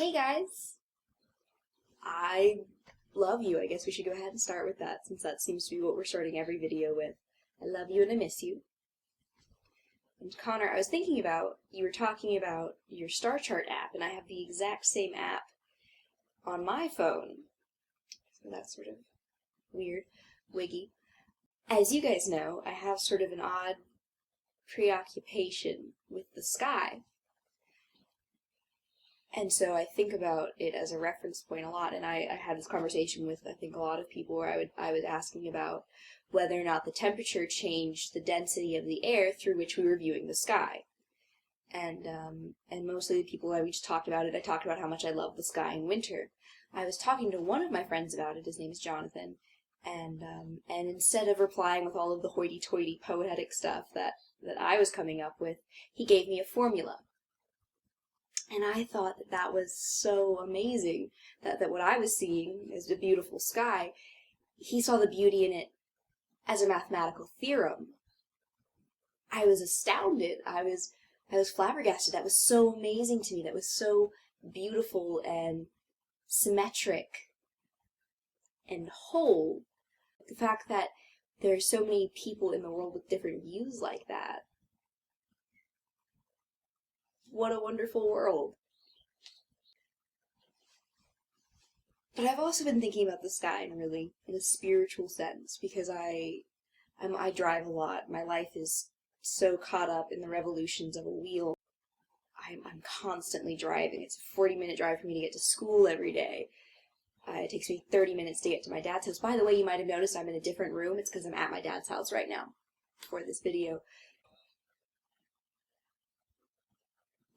Hey guys! I love you. I guess we should go ahead and start with that, since that seems to be what we're starting every video with. I love you and I miss you. And Connor, I was thinking about, you were talking about your star chart app, and I have the exact same app on my phone. So that's sort of weird, wiggy. As you guys know, I have sort of an odd preoccupation with the sky. And so I think about it as a reference point a lot, and I had this conversation with, I think, a lot of people where I was asking about whether or not the temperature changed the density of the air through which we were viewing the sky. And mostly the people I just talked about it, I talked about how much I love the sky in winter. I was talking to one of my friends about it, his name is Jonathan, and instead of replying with all of the hoity-toity poetic stuff that I was coming up with, he gave me a formula. And I thought that was so amazing, that what I was seeing as a beautiful sky, he saw the beauty in it as a mathematical theorem. I was astounded. I was flabbergasted. That was so amazing to me. That was so beautiful and symmetric and whole. The fact that there are so many people in the world with different views like that. What a wonderful world. But I've also been thinking about the sky in a spiritual sense, because I drive a lot. My life is so caught up in the revolutions of a wheel. I'm constantly driving. It's a 40-minute drive for me to get to school every day. It takes me 30 minutes to get to my dad's house. By the way, you might have noticed I'm in a different room. It's because I'm at my dad's house right now for this video.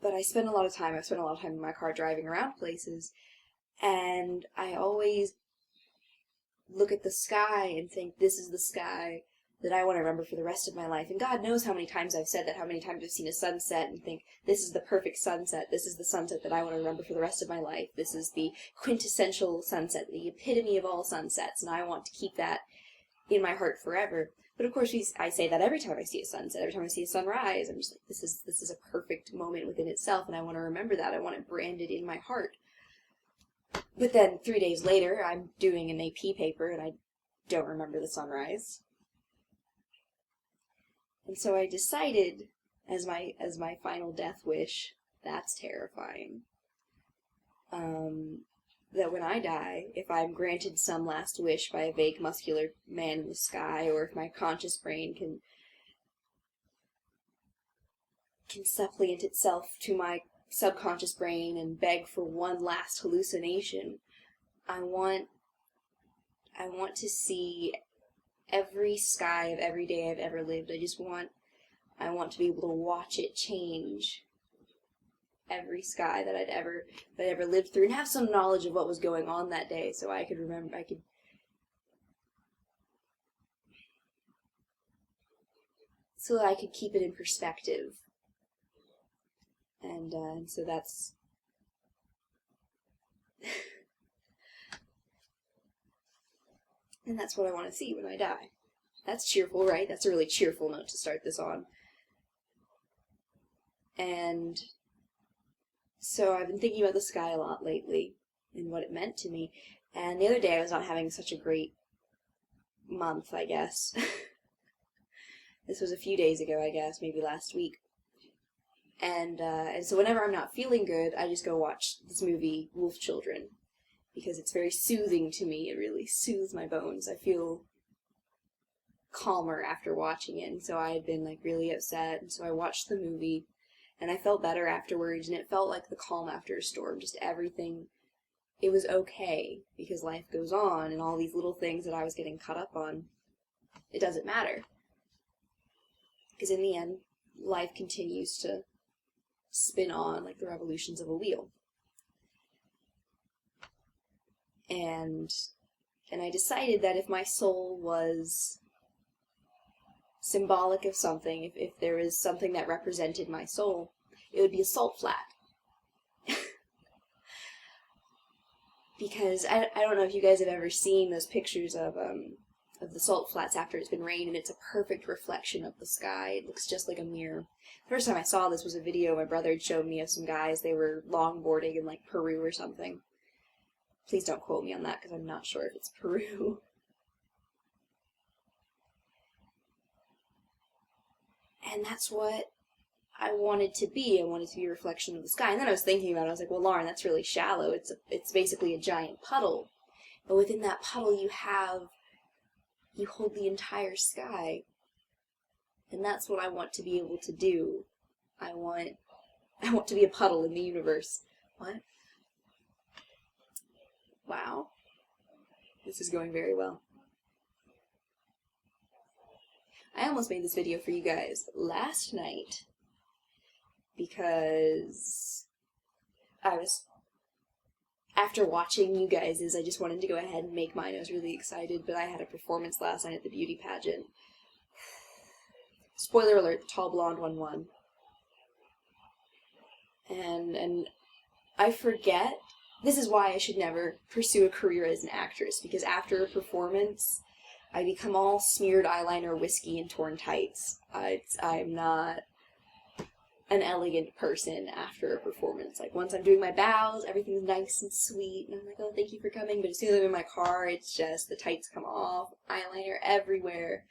But I've spent a lot of time in my car driving around places, and I always look at the sky and think, this is the sky that I want to remember for the rest of my life. And God knows how many times I've said that, how many times I've seen a sunset and think, this is the perfect sunset, this is the sunset that I want to remember for the rest of my life, this is the quintessential sunset, the epitome of all sunsets, and I want to keep that in my heart forever. But of course, I say that every time I see a sunset, every time I see a sunrise, I'm just like, this is a perfect moment within itself, and I want to remember that. I want it branded in my heart. But then 3 days later, I'm doing an AP paper, and I don't remember the sunrise. And so I decided, as my final death wish, that's terrifying, that when I die, if I'm granted some last wish by a vague muscular man in the sky, or if my conscious brain can suppliant itself to my subconscious brain and beg for one last hallucination, I want to see every sky of every day I've ever lived. I want to be able to watch it change. Every sky that I'd ever lived through, and have some knowledge of what was going on that day, so I could remember, so that I could keep it in perspective. And so that's and that's what I want to see when I die. That's cheerful, right? That's a really cheerful note to start this on. And so I've been thinking about the sky a lot lately, and what it meant to me. And the other day I was not having such a great month, I guess. This was a few days ago, I guess, maybe last week. And so whenever I'm not feeling good, I just go watch this movie, Wolf Children, because it's very soothing to me. It really soothes my bones. I feel calmer after watching it, and so I had been really upset, and so I watched the movie. And I felt better afterwards, and it felt like the calm after a storm. Just everything, it was okay, because life goes on, and all these little things that I was getting caught up on, it doesn't matter. Because in the end, life continues to spin on like the revolutions of a wheel. And I decided that if my soul was symbolic of something, if there was something that represented my soul, it would be a salt flat. Because I don't know if you guys have ever seen those pictures of of the salt flats after it's been rained, and it's a perfect reflection of the sky. It looks just like a mirror. The first time I saw this was a video my brother had showed me of some guys. They were longboarding in, like, Peru or something. Please don't quote me on that, because I'm not sure if it's Peru. And that's what I wanted to be. I wanted to be a reflection of the sky. And then I was thinking about it. I was like, well, Lauren, that's really shallow. It's basically a giant puddle. But within that puddle, you hold the entire sky. And that's what I want to be able to do. I want to be a puddle in the universe. What? Wow. This is going very well. I almost made this video for you guys last night because after watching you guys's, I just wanted to go ahead and make mine. I was really excited, but I had a performance last night at the beauty pageant. Spoiler alert, the tall blonde one won. And I forget, this is why I should never pursue a career as an actress, because after a performance, I become all smeared eyeliner, whiskey, and torn tights. I'm not an elegant person after a performance. Like, once I'm doing my bows, everything's nice and sweet, and I'm like, oh, thank you for coming, but as soon as I'm in my car, it's just, the tights come off, eyeliner everywhere.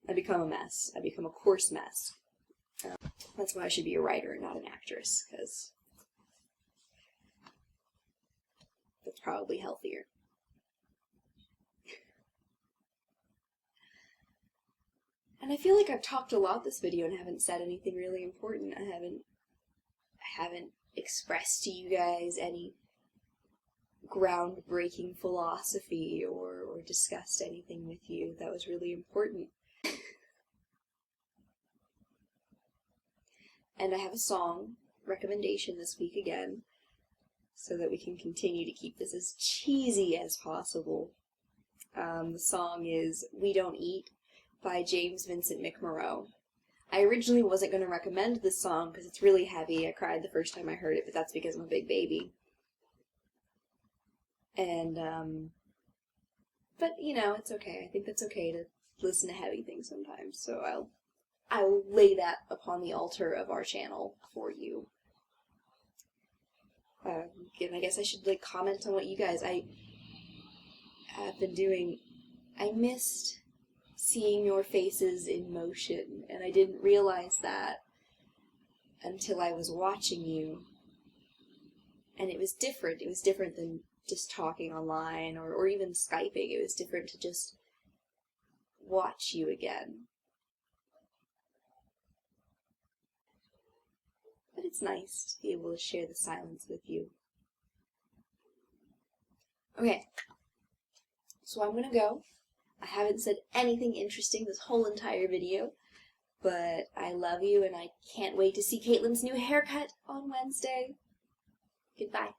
I become a mess. I become a coarse mess. That's why I should be a writer and not an actress, because that's probably healthier. And I feel like I've talked a lot this video and haven't said anything really important. I haven't expressed to you guys any groundbreaking philosophy or discussed anything with you that was really important. And I have a song recommendation this week again, so that we can continue to keep this as cheesy as possible. The song is We Don't Eat by James Vincent McMorrow. I originally wasn't going to recommend this song because it's really heavy. I cried the first time I heard it, but that's because I'm a big baby. And, but, you know, it's okay. I think that's okay to listen to heavy things sometimes, so I'll lay that upon the altar of our channel for you. And I guess I should, like, comment on what you guys, I have been doing. I missed seeing your faces in motion, and I didn't realize that until I was watching you. And it was different. It was different than just talking online or even Skyping. It was different to just watch you again. But it's nice to be able to share the silence with you. Okay, so I'm gonna go. I haven't said anything interesting this whole entire video, but I love you and I can't wait to see Caitlin's new haircut on Wednesday. Goodbye.